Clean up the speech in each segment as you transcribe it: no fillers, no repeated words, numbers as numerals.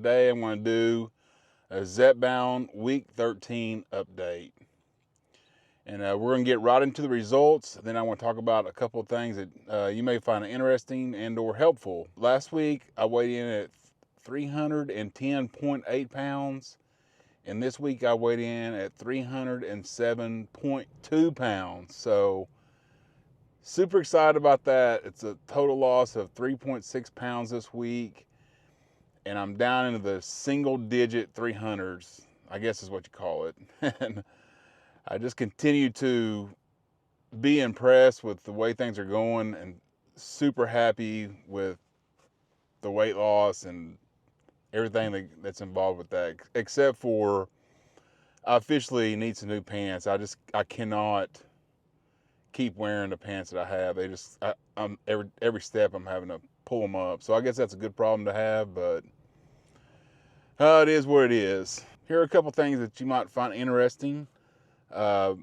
Today I'm going to do a Zepbound Week 13 update. And we're going to get right into the results. Then I want to talk about a couple of things that you may find interesting and or helpful. Last week I weighed in at 310.8 pounds. And this week I weighed in at 307.2 pounds. So super excited about that. It's a total loss of 3.6 pounds this week. And I'm down into the single digit 300s, I guess is what you call it. And I just continue to be impressed with the way things are going and super happy with the weight loss and everything that's involved with that, except for I officially need some new pants. I cannot keep wearing the pants that I have. I'm every step I'm having to pull them up. So I guess that's a good problem to have, but it is what it is. Here are a couple things that you might find interesting or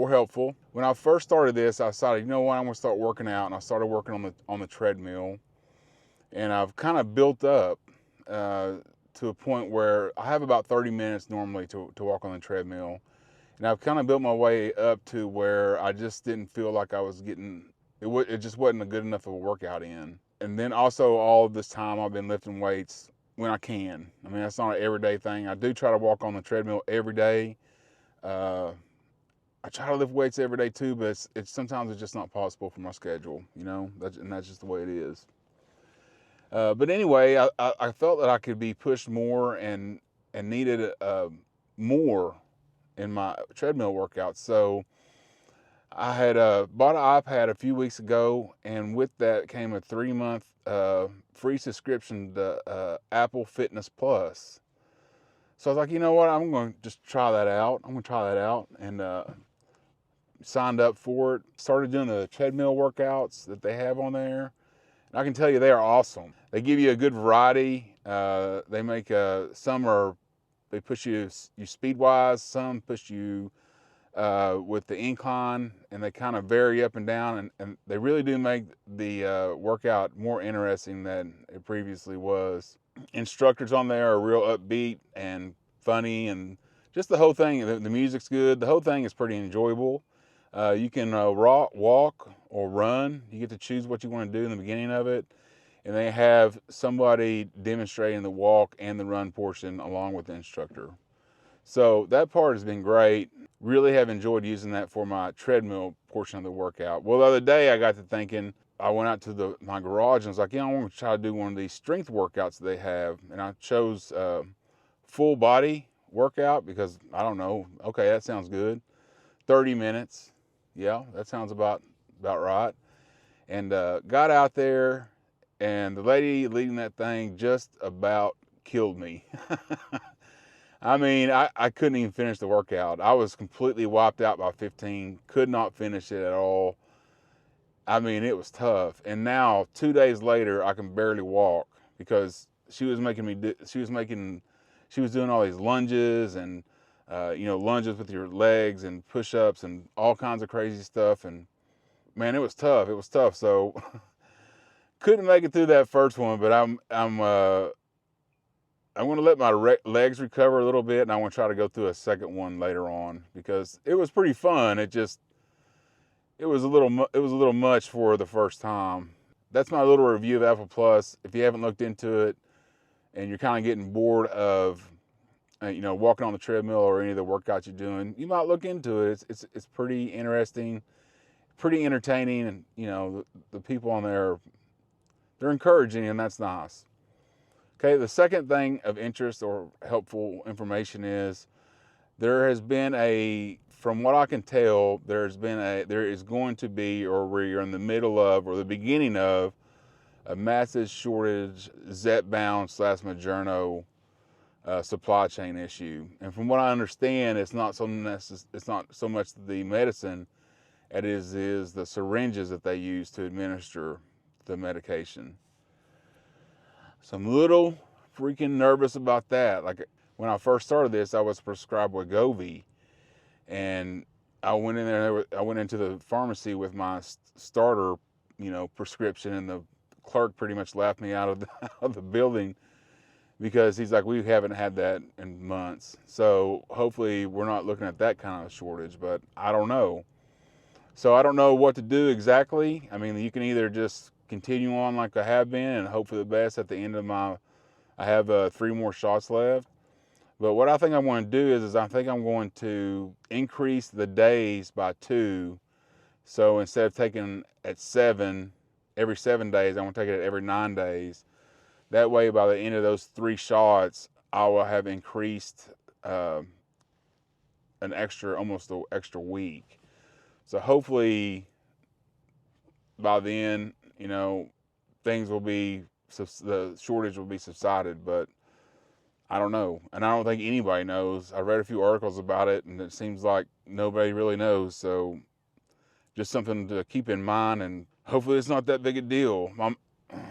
helpful. When I first started this, I decided, you know what, I'm going to start working out, and I started working on the treadmill, and I've kind of built up to a point where I have about 30 minutes normally to walk on the treadmill, and I've kind of built my way up to where I just didn't feel like I was getting it just wasn't a good enough of a workout in. And then also all of this time I've been lifting weights when I can. I mean, that's not an everyday thing. I do try to walk on the treadmill every day. I try to lift weights every day too, but it's sometimes it's just not possible for my schedule, you know, and that's just the way it is. But anyway, I felt that I could be pushed more and needed more in my treadmill workouts. So I had bought an iPad a few weeks ago, and with that came a 3-month free subscription to Apple Fitness Plus. So I was like, you know what, I'm going to just try that out. I'm going to try that out, and signed up for it. Started doing the treadmill workouts that they have on there. And I can tell you they are awesome. They give you a good variety. They make they push you speed wise. Some push you with the incline, and they kind of vary up and down. And they really do make the workout more interesting than it previously was. Instructors on there are real upbeat and funny, and just the whole thing. The music's good. The whole thing is pretty enjoyable. You can walk or run. You get to choose what you want to do in the beginning of it. And they have somebody demonstrating the walk and the run portion along with the instructor. So that part has been great. Really have enjoyed using that for my treadmill portion of the workout. Well, the other day I got to thinking, I went out to my garage and was like, I want to try to do one of these strength workouts that they have. And I chose full body workout because I don't know. Okay, that sounds good. 30 minutes. Yeah, that sounds about right. And got out there, and the lady leading that thing just about killed me. I mean, I couldn't even finish the workout. I was completely wiped out by 15, could not finish it at all. I mean, it was tough. And now, 2 days later, I can barely walk because she was doing all these lunges and lunges with your legs and push-ups and all kinds of crazy stuff. And man, it was tough. It was tough. So couldn't make it through that first one, but I'm going to let my legs recover a little bit, and I want to try to go through a second one later on because it was pretty fun. It was a little much for the first time. That's my little review of Apple Plus. If you haven't looked into it and you're kind of getting bored of walking on the treadmill or any of the workouts you're doing, you might look into it. It's pretty interesting, pretty entertaining, and the people on there, they're encouraging, and that's nice. Okay, the second thing of interest or helpful information is there is going to be, or we're in the middle of, or the beginning of, a massive shortage Zepbound / Majerno supply chain issue. And from what I understand, it's not so much the medicine as it is the syringes that they use to administer the medication. So I'm a little freaking nervous about that. Like when I first started this, I was prescribed Wegovy, and I went into the pharmacy with my starter, prescription, and the clerk pretty much laughed me out of the building because he's like, we haven't had that in months. So hopefully we're not looking at that kind of shortage, but I don't know. So I don't know what to do exactly. I mean, you can either just continue on like I have been and hope for the best at the end of my, I have 3 more shots left. But what I think I'm going to do is I think I'm going to increase the days by 2. So instead of taking at 7, every 7 days, I'm going to take it at every 9 days. That way, by the end of those 3 shots, I will have increased almost an extra week. So hopefully, by then, things will be, the shortage will be subsided. But I don't know, and I don't think anybody knows. I read a few articles about it, and it seems like nobody really knows. So just something to keep in mind, and hopefully it's not that big a deal.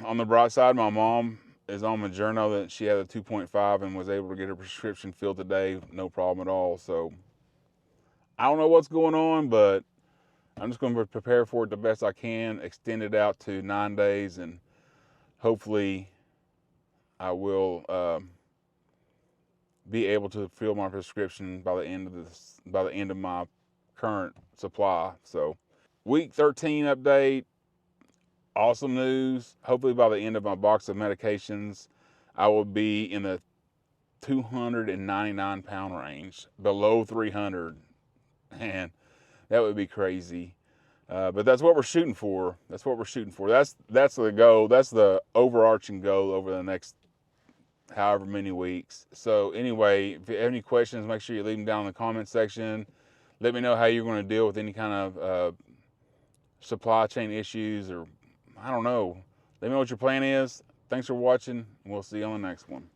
On the bright side, my mom is on Moderna that she had a 2.5 and was able to get her prescription filled today, no problem at all. So I don't know what's going on, but I'm just going to prepare for it the best I can, extend it out to 9 days, and hopefully I will be able to fill my prescription by the end of my current supply. So week 13 update, awesome news. Hopefully by the end of my box of medications, I will be in the 299 pound range, below 300, and that would be crazy. But that's what we're shooting for. That's the goal. That's the overarching goal over the next however many weeks. So anyway, if you have any questions, make sure you leave them down in the comment section. Let me know how you're going to deal with any kind of supply chain issues, or I don't know. Let me know what your plan is. Thanks for watching, and we'll see you on the next one.